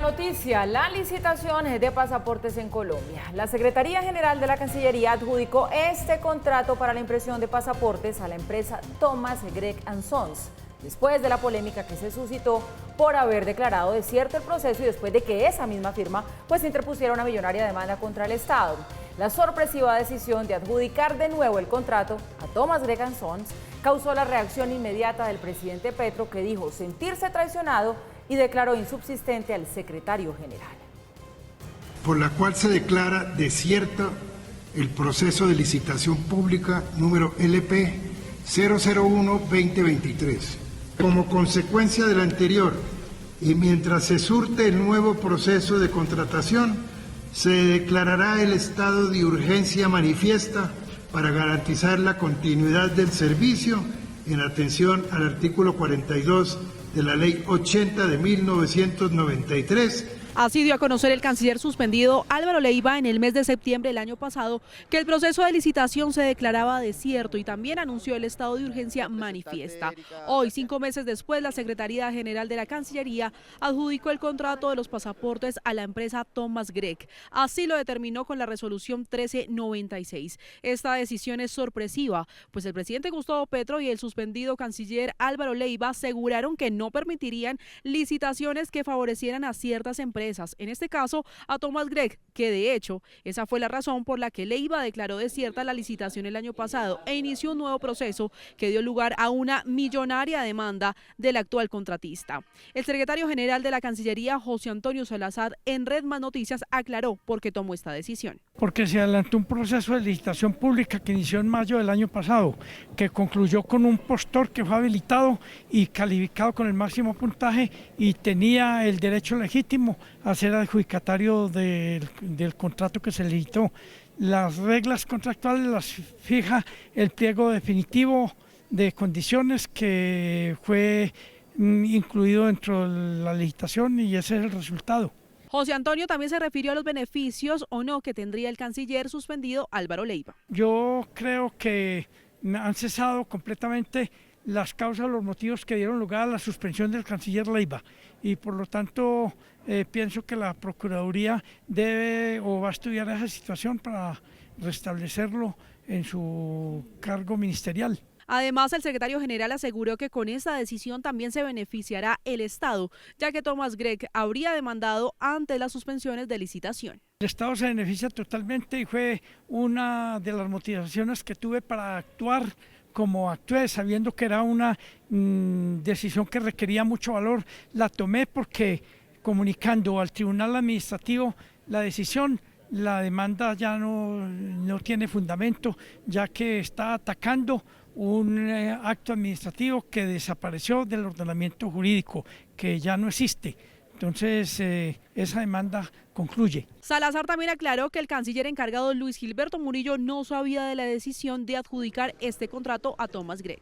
noticia, la licitación de pasaportes en Colombia. La Secretaría General de la Cancillería adjudicó este contrato para la impresión de pasaportes a la empresa Thomas Gregg & Sons, después de la polémica que se suscitó por haber declarado desierto el proceso y después de que esa misma firma interpusiera una millonaria demanda contra el Estado. La sorpresiva decisión de adjudicar de nuevo el contrato a Thomas Gregg & Sons causó la reacción inmediata del presidente Petro, que dijo sentirse traicionado y declaró insubsistente al secretario general. Por la cual se declara desierto el proceso de licitación pública número LP 001-2023. Como consecuencia del anterior, y mientras se surte el nuevo proceso de contratación, se declarará el estado de urgencia manifiesta para garantizar la continuidad del servicio en atención al artículo 42 de la Ley 80 de 1993. Así dio a conocer el canciller suspendido Álvaro Leiva en el mes de septiembre del año pasado que el proceso de licitación se declaraba desierto y también anunció el estado de urgencia manifiesta. Hoy, 5 meses después, la Secretaría General de la Cancillería adjudicó el contrato de los pasaportes a la empresa Thomas Gregg. Así lo determinó con la resolución 1396. Esta decisión es sorpresiva, pues el presidente Gustavo Petro y el suspendido canciller Álvaro Leiva aseguraron que no permitirían licitaciones que favorecieran a ciertas empresas, en este caso a Thomas Gregg, que de hecho esa fue la razón por la que Leiva declaró desierta la licitación el año pasado e inició un nuevo proceso que dio lugar a una millonaria demanda del actual contratista. El secretario general de la Cancillería, José Antonio Salazar, en Red Más Noticias aclaró por qué tomó esta decisión. Porque se adelantó un proceso de licitación pública que inició en mayo del año pasado, que concluyó con un postor que fue habilitado y calificado con el máximo puntaje y tenía el derecho legítimo a ser adjudicatario del contrato que se licitó. Las reglas contractuales las fija el pliego definitivo de condiciones que fue incluido dentro de la licitación y ese es el resultado. José Antonio también se refirió a los beneficios o no que tendría el canciller suspendido Álvaro Leiva. Yo creo que han cesado completamente las causas o los motivos que dieron lugar a la suspensión del canciller Leiva y por lo tanto pienso que la Procuraduría debe o va a estudiar esa situación para restablecerlo en su cargo ministerial. Además, el secretario general aseguró que con esta decisión también se beneficiará el Estado, ya que Thomas Gregg habría demandado ante las suspensiones de licitación. El Estado se beneficia totalmente y fue una de las motivaciones que tuve para actuar como actué, sabiendo que era una decisión que requería mucho valor. La tomé porque comunicando al Tribunal Administrativo la decisión, la demanda ya no tiene fundamento, ya que está atacando un acto administrativo que desapareció del ordenamiento jurídico, que ya no existe. Entonces, esa demanda concluye. Salazar también aclaró que el canciller encargado Luis Gilberto Murillo no sabía de la decisión de adjudicar este contrato a Thomas Gregg.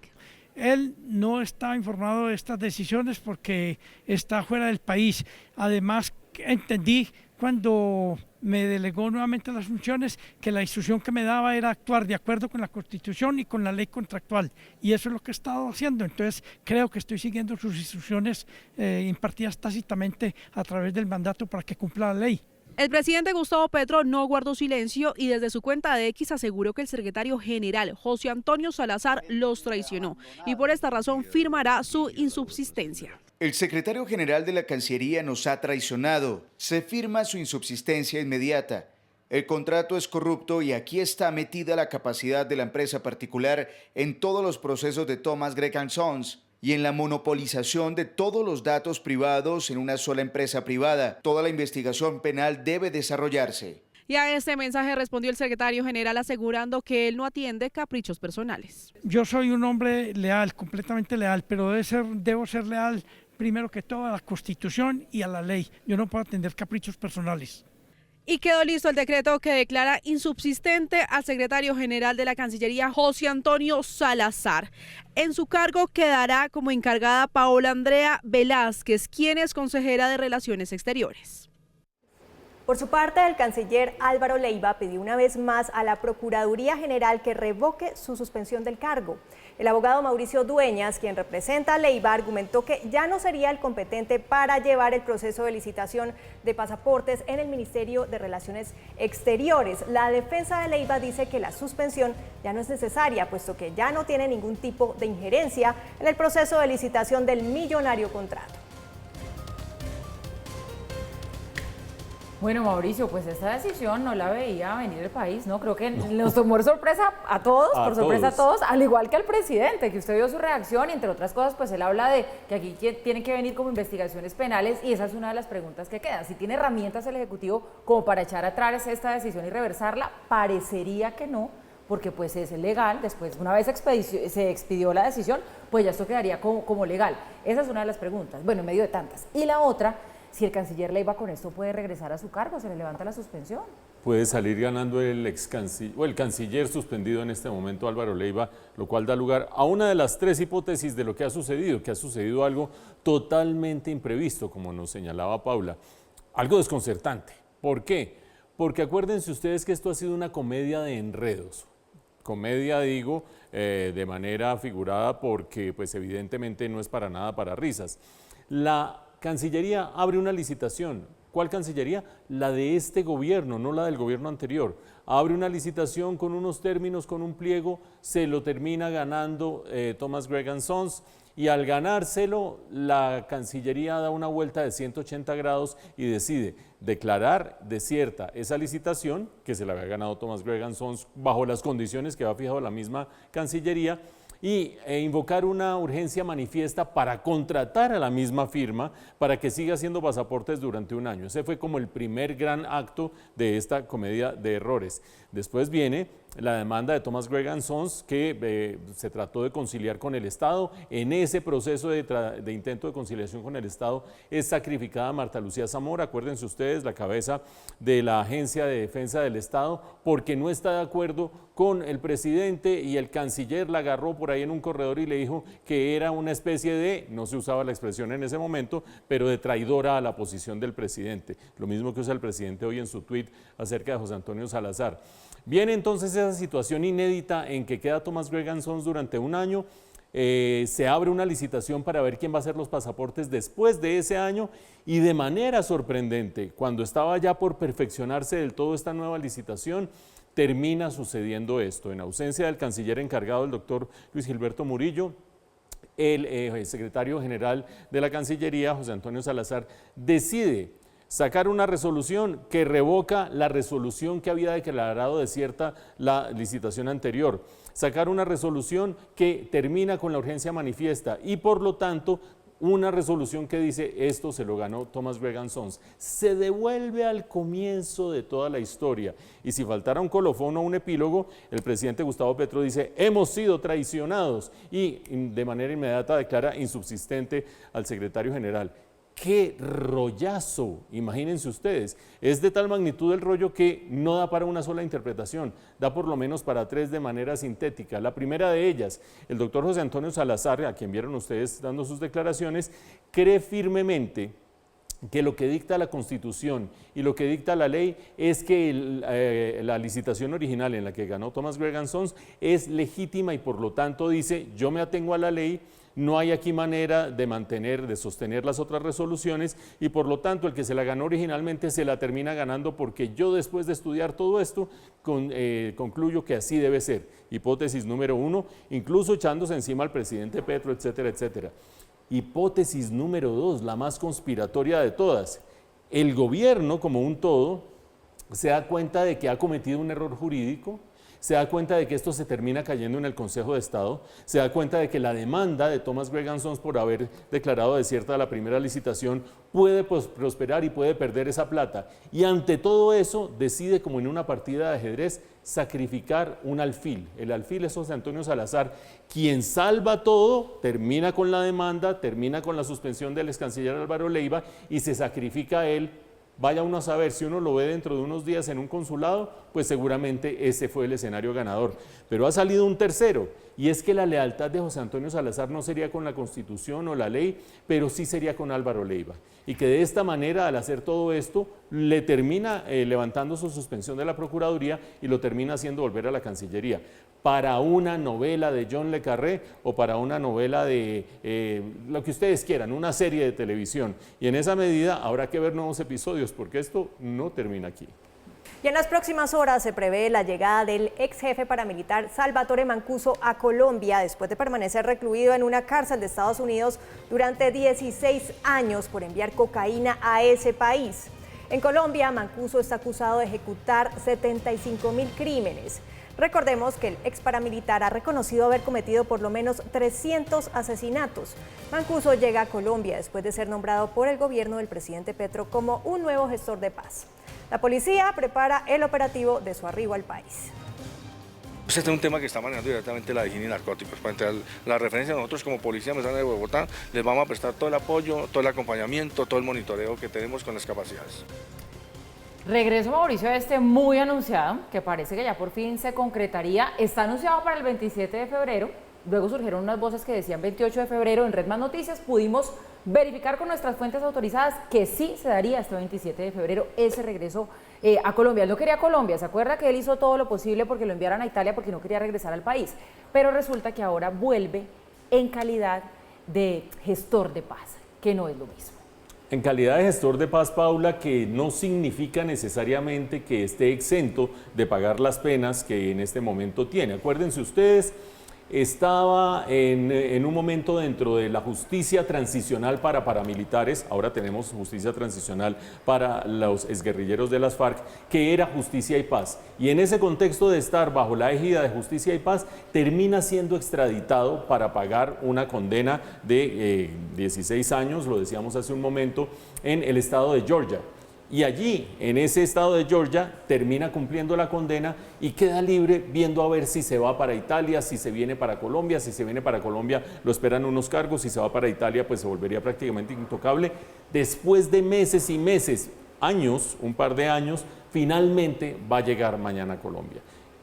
Él no está informado de estas decisiones porque está fuera del país. Además, entendí cuando me delegó nuevamente las funciones que la instrucción que me daba era actuar de acuerdo con la Constitución y con la ley contractual y eso es lo que he estado haciendo. Entonces creo que estoy siguiendo sus instrucciones impartidas tácitamente a través del mandato para que cumpla la ley. El presidente Gustavo Petro no guardó silencio y desde su cuenta de X aseguró que el secretario general José Antonio Salazar los traicionó y por esta razón firmará su insubsistencia. El secretario general de la Cancillería nos ha traicionado. Se firma su insubsistencia inmediata. El contrato es corrupto y aquí está metida la capacidad de la empresa particular en todos los procesos de Thomas Gregg & Sons y en la monopolización de todos los datos privados en una sola empresa privada. Toda la investigación penal debe desarrollarse. Y a este mensaje respondió el secretario general asegurando que él no atiende caprichos personales. Yo soy un hombre leal, completamente leal, pero debo ser leal primero que todo a la Constitución y a la ley. Yo no puedo atender caprichos personales. Y quedó listo el decreto que declara insubsistente al secretario general de la Cancillería, José Antonio Salazar. En su cargo quedará como encargada Paola Andrea Velázquez, quien es consejera de Relaciones Exteriores. Por su parte, el canciller Álvaro Leiva pidió una vez más a la Procuraduría General que revoque su suspensión del cargo. El abogado Mauricio Dueñas, quien representa a Leiva, argumentó que ya no sería el competente para llevar el proceso de licitación de pasaportes en el Ministerio de Relaciones Exteriores. La defensa de Leiva dice que la suspensión ya no es necesaria, puesto que ya no tiene ningún tipo de injerencia en el proceso de licitación del millonario contrato. Bueno, Mauricio, pues esta decisión no la veía venir el país, ¿no? Creo que nos tomó de sorpresa a todos, a todos, al igual que al presidente, que usted vio su reacción y entre otras cosas, pues él habla de que aquí tienen que venir como investigaciones penales y esa es una de las preguntas que quedan. Si tiene herramientas el Ejecutivo como para echar atrás esta decisión y reversarla, parecería que no, porque pues es legal, después una vez se expidió la decisión, pues ya esto quedaría como legal. Esa es una de las preguntas, bueno, en medio de tantas. Y la otra, si el canciller Leiva con esto puede regresar a su cargo, se le levanta la suspensión. Puede salir ganando el canciller suspendido en este momento, Álvaro Leiva, lo cual da lugar a una de las tres hipótesis de lo que ha sucedido algo totalmente imprevisto, como nos señalaba Paula, algo desconcertante. ¿Por qué? Porque acuérdense ustedes que esto ha sido una comedia de enredos. Comedia, digo, de manera figurada porque pues evidentemente no es para nada para risas. La Cancillería abre una licitación. ¿Cuál Cancillería? La de este gobierno, no la del gobierno anterior. Abre una licitación con unos términos, con un pliego, se lo termina ganando Thomas Gregg & Sons y al ganárselo la Cancillería da una vuelta de 180 grados y decide declarar desierta esa licitación que se la había ganado Thomas Gregg & Sons bajo las condiciones que había fijado la misma Cancillería y invocar una urgencia manifiesta para contratar a la misma firma para que siga haciendo pasaportes durante un año. Ese fue como el primer gran acto de esta comedia de errores. Después viene la demanda de Thomas Gregg & Sons que se trató de conciliar con el Estado. En ese proceso de intento de conciliación con el Estado es sacrificada Marta Lucía Zamora, acuérdense ustedes, la cabeza de la Agencia de Defensa del Estado, porque no está de acuerdo con el presidente y el canciller la agarró por ahí en un corredor y le dijo que era una especie de, no se usaba la expresión en ese momento, pero de traidora a la posición del presidente. Lo mismo que usa el presidente hoy en su tuit acerca de José Antonio Salazar. Viene entonces esa situación inédita en que queda Thomas Gregg & Sons durante un año, se abre una licitación para ver quién va a hacer los pasaportes después de ese año y de manera sorprendente, cuando estaba ya por perfeccionarse del todo esta nueva licitación, termina sucediendo esto. En ausencia del canciller encargado, el doctor Luis Gilberto Murillo, el secretario general de la Cancillería, José Antonio Salazar, decide sacar una resolución que revoca la resolución que había declarado desierta la licitación anterior, sacar una resolución que termina con la urgencia manifiesta y por lo tanto una resolución que dice esto se lo ganó Thomas Gregg & Sons. Se devuelve al comienzo de toda la historia y si faltara un colofón o un epílogo, el presidente Gustavo Petro dice hemos sido traicionados y de manera inmediata declara insubsistente al secretario general. ¡Qué rollazo! Imagínense ustedes, es de tal magnitud el rollo que no da para una sola interpretación, da por lo menos para tres de manera sintética. La primera de ellas, el doctor José Antonio Salazar, a quien vieron ustedes dando sus declaraciones, cree firmemente que lo que dicta la Constitución y lo que dicta la ley es que la licitación original en la que ganó Thomas Gregg & Sons es legítima y por lo tanto dice yo me atengo a la ley, no hay aquí manera de sostener las otras resoluciones y por lo tanto el que se la ganó originalmente se la termina ganando porque yo después de estudiar todo esto concluyo que así debe ser. Hipótesis número 1, incluso echándose encima al presidente Petro, etcétera, etcétera. Hipótesis número 2, la más conspiratoria de todas. El gobierno como un todo se da cuenta de que ha cometido un error jurídico, se da cuenta de que esto se termina cayendo en el Consejo de Estado, se da cuenta de que la demanda de Thomas Gregg & Sons por haber declarado desierta la primera licitación puede prosperar y puede perder esa plata. Y ante todo eso decide, como en una partida de ajedrez, sacrificar un alfil. El alfil es José Antonio Salazar, quien salva todo, termina con la demanda, termina con la suspensión del ex canciller Álvaro Leiva y se sacrifica a él. Vaya uno a saber, si uno lo ve dentro de unos días en un consulado, pues seguramente ese fue el escenario ganador. Pero ha salido un tercero, y es que la lealtad de José Antonio Salazar no sería con la Constitución o la ley, pero sí sería con Álvaro Leiva, y que de esta manera, al hacer todo esto, le termina levantando su suspensión de la Procuraduría y lo termina haciendo volver a la Cancillería, para una novela de John le Carré o para una novela de lo que ustedes quieran, una serie de televisión. Y en esa medida habrá que ver nuevos episodios, porque esto no termina aquí. Y en las próximas horas se prevé la llegada del ex jefe paramilitar Salvatore Mancuso a Colombia después de permanecer recluido en una cárcel de Estados Unidos durante 16 años por enviar cocaína a ese país. En Colombia, Mancuso está acusado de ejecutar 75.000 crímenes. Recordemos que el ex paramilitar ha reconocido haber cometido por lo menos 300 asesinatos. Mancuso llega a Colombia después de ser nombrado por el gobierno del presidente Petro como un nuevo gestor de paz. La policía prepara el operativo de su arribo al país. Este es un tema que está manejando directamente la DGIN y Narcóticos. Para entrar la referencia, nosotros como Policía Nacional de Bogotá les vamos a prestar todo el apoyo, todo el acompañamiento, todo el monitoreo que tenemos con las capacidades. Regreso, Mauricio, muy anunciado, que parece que ya por fin se concretaría. Está anunciado para el 27 de febrero. Luego surgieron unas voces que decían 28 de febrero. En Red Más Noticias pudimos verificar con nuestras fuentes autorizadas que sí se daría este 27 de febrero ese regreso a Colombia. Él no quería Colombia, ¿se acuerda que él hizo todo lo posible porque lo enviaran a Italia porque no quería regresar al país? Pero resulta que ahora vuelve en calidad de gestor de paz, que no es lo mismo. En calidad de gestor de paz, Paula, que no significa necesariamente que esté exento de pagar las penas que en este momento tiene. Acuérdense ustedes, estaba en un momento dentro de la justicia transicional para paramilitares, ahora tenemos justicia transicional para los exguerrilleros de las FARC, que era Justicia y Paz. Y en ese contexto de estar bajo la égida de Justicia y Paz, termina siendo extraditado para pagar una condena de 16 años, lo decíamos hace un momento, en el estado de Georgia. Y allí, en ese estado de Georgia, termina cumpliendo la condena y queda libre viendo a ver si se va para Italia, si se viene para Colombia. Si se viene para Colombia, lo esperan unos cargos. Si se va para Italia, pues se volvería prácticamente intocable. Después de meses y meses, años, un par de años, finalmente va a llegar mañana a Colombia.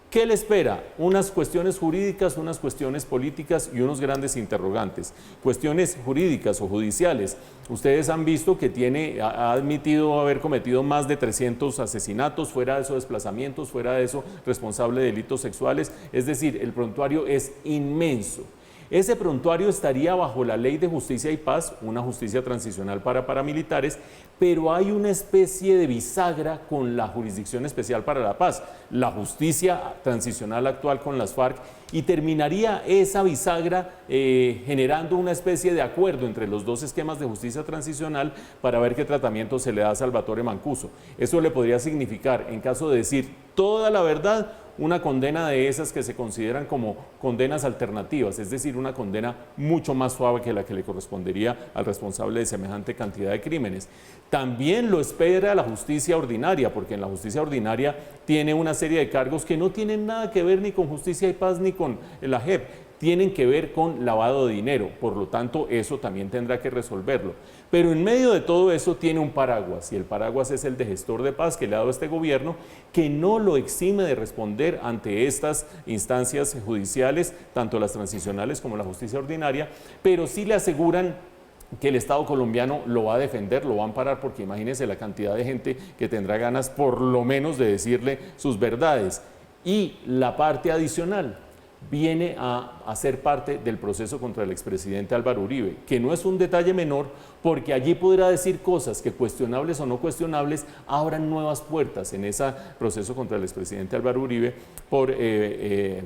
¿Qué le espera? Unas cuestiones jurídicas, unas cuestiones políticas y unos grandes interrogantes. Cuestiones jurídicas o judiciales. Ustedes han visto que ha admitido haber cometido más de 300 asesinatos, fuera de eso desplazamientos, fuera de eso responsable de delitos sexuales. Es decir, el prontuario es inmenso. Ese prontuario estaría bajo la Ley de Justicia y Paz, una justicia transicional para paramilitares, pero hay una especie de bisagra con la Jurisdicción Especial para la Paz, la justicia transicional actual con las FARC, y terminaría esa bisagra generando una especie de acuerdo entre los dos esquemas de justicia transicional para ver qué tratamiento se le da a Salvatore Mancuso. Eso le podría significar, en caso de decir toda la verdad, una condena de esas que se consideran como condenas alternativas, es decir, una condena mucho más suave que la que le correspondería al responsable de semejante cantidad de crímenes. También lo espera la justicia ordinaria, porque en la justicia ordinaria tiene una serie de cargos que no tienen nada que ver ni con Justicia y Paz ni con la JEP, tienen que ver con lavado de dinero, por lo tanto eso también tendrá que resolverlo. Pero en medio de todo eso tiene un paraguas, y el paraguas es el de gestor de paz que le ha dado este gobierno, que no lo exime de responder ante estas instancias judiciales, tanto las transicionales como la justicia ordinaria, pero sí le aseguran que el Estado colombiano lo va a defender, lo va a amparar, porque imagínense la cantidad de gente que tendrá ganas por lo menos de decirle sus verdades. Y la parte adicional viene a ser parte del proceso contra el expresidente Álvaro Uribe, que no es un detalle menor, porque allí podrá decir cosas que, cuestionables o no cuestionables, abran nuevas puertas en ese proceso contra el expresidente Álvaro Uribe por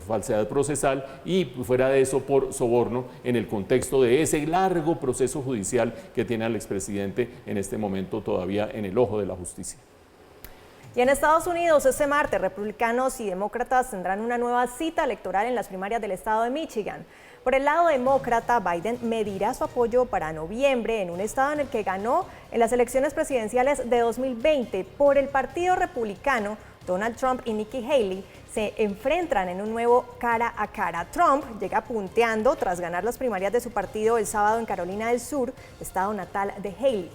falsedad procesal y, fuera de eso, por soborno, en el contexto de ese largo proceso judicial que tiene al expresidente en este momento todavía en el ojo de la justicia. Y en Estados Unidos, este martes, republicanos y demócratas tendrán una nueva cita electoral en las primarias del estado de Michigan. Por el lado demócrata, Biden medirá su apoyo para noviembre en un estado en el que ganó en las elecciones presidenciales de 2020. Por el partido republicano, Donald Trump y Nikki Haley se enfrentan en un nuevo cara a cara. Trump llega punteando tras ganar las primarias de su partido el sábado en Carolina del Sur, estado natal de Haley.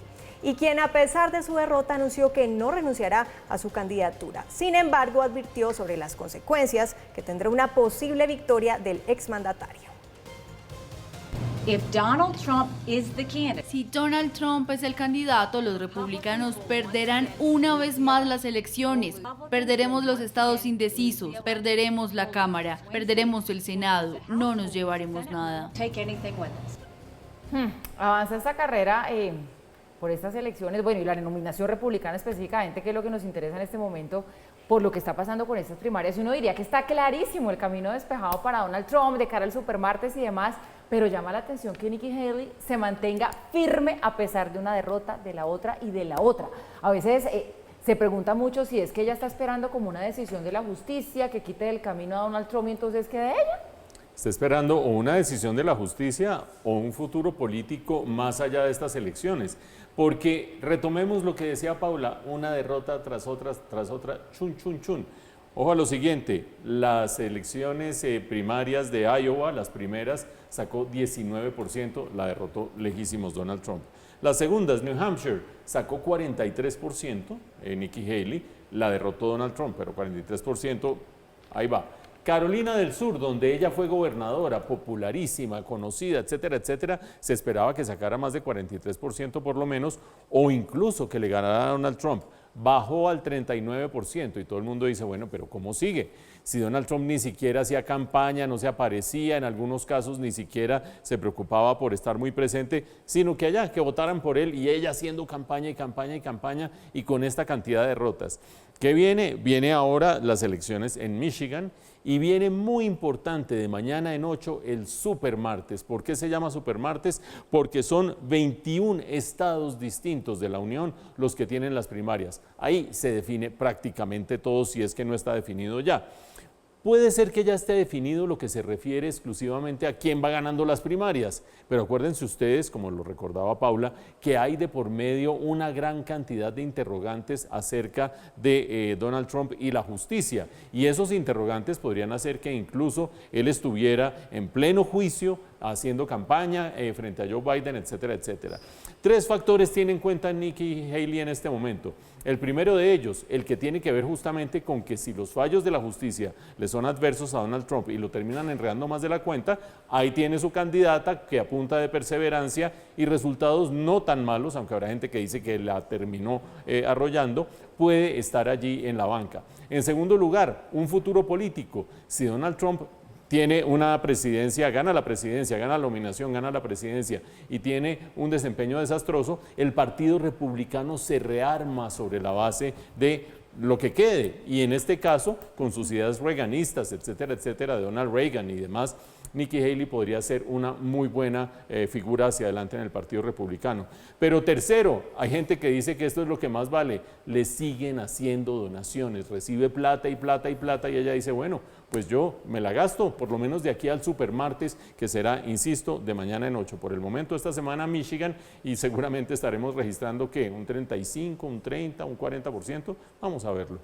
y quien a pesar de su derrota anunció que no renunciará a su candidatura. Sin embargo, advirtió sobre las consecuencias que tendrá una posible victoria del exmandatario. Si Donald Trump es el candidato, los republicanos perderán una vez más las elecciones. Perderemos los estados indecisos, perderemos la Cámara, perderemos el Senado, no nos llevaremos nada. Avanza esta carrera por estas elecciones, bueno, y la nominación republicana específicamente, que es lo que nos interesa en este momento, por lo que está pasando con estas primarias. Y uno diría que está clarísimo el camino despejado para Donald Trump de cara al supermartes y demás, pero llama la atención que Nikki Haley se mantenga firme a pesar de una derrota de la otra y de la otra. A veces se pregunta mucho si es que ella está esperando como una decisión de la justicia que quite del camino a Donald Trump y entonces quede ella. Está esperando o una decisión de la justicia o un futuro político más allá de estas elecciones. Porque retomemos lo que decía Paula, una derrota tras otra, chun, chun, chun. Ojo a lo siguiente, las elecciones primarias de Iowa, las primeras, sacó 19%, la derrotó lejísimos Donald Trump. Las segundas, New Hampshire, sacó 43%, Nikki Haley, la derrotó Donald Trump, pero 43%, ahí va. Carolina del Sur, donde ella fue gobernadora, popularísima, conocida, etcétera, etcétera, se esperaba que sacara más de 43% por lo menos, o incluso que le ganara a Donald Trump. Bajó al 39% y todo el mundo dice, bueno, pero ¿cómo sigue? Si Donald Trump ni siquiera hacía campaña, no se aparecía, en algunos casos ni siquiera se preocupaba por estar muy presente, sino que allá, que votaran por él y ella haciendo campaña y campaña y campaña y con esta cantidad de derrotas. ¿Qué viene? Viene ahora las elecciones en Michigan y viene muy importante de mañana en 8 el supermartes. ¿Por qué se llama supermartes? Porque son 21 estados distintos de la Unión los que tienen las primarias. Ahí se define prácticamente todo si es que no está definido ya. Puede ser que ya esté definido lo que se refiere exclusivamente a quién va ganando las primarias, pero acuérdense ustedes, como lo recordaba Paula, que hay de por medio una gran cantidad de interrogantes acerca de Donald Trump y la justicia, y esos interrogantes podrían hacer que incluso él estuviera en pleno juicio haciendo campaña frente a Joe Biden, etcétera, etcétera. 3 factores tiene en cuenta Nikki Haley en este momento. El primero de ellos, el que tiene que ver justamente con que si los fallos de la justicia le son adversos a Donald Trump y lo terminan enredando más de la cuenta, ahí tiene su candidata que a punta de perseverancia y resultados no tan malos, aunque habrá gente que dice que la terminó arrollando, puede estar allí en la banca. En segundo lugar, un futuro político. Si Donald Trump tiene una presidencia, gana la nominación, gana la presidencia y tiene un desempeño desastroso, el Partido Republicano se rearma sobre la base de lo que quede, y en este caso, con sus ideas reaganistas, etcétera, etcétera, de Donald Reagan y demás, Nikki Haley podría ser una muy buena figura hacia adelante en el Partido Republicano. Pero tercero, hay gente que dice que esto es lo que más vale, le siguen haciendo donaciones, recibe plata y plata y plata, y ella dice, bueno, pues yo me la gasto, por lo menos de aquí al supermartes, que será, insisto, de mañana en 8. Por el momento, esta semana Michigan, y seguramente estaremos registrando, ¿qué? Un 35, un 30, un 40%, vamos a verlo.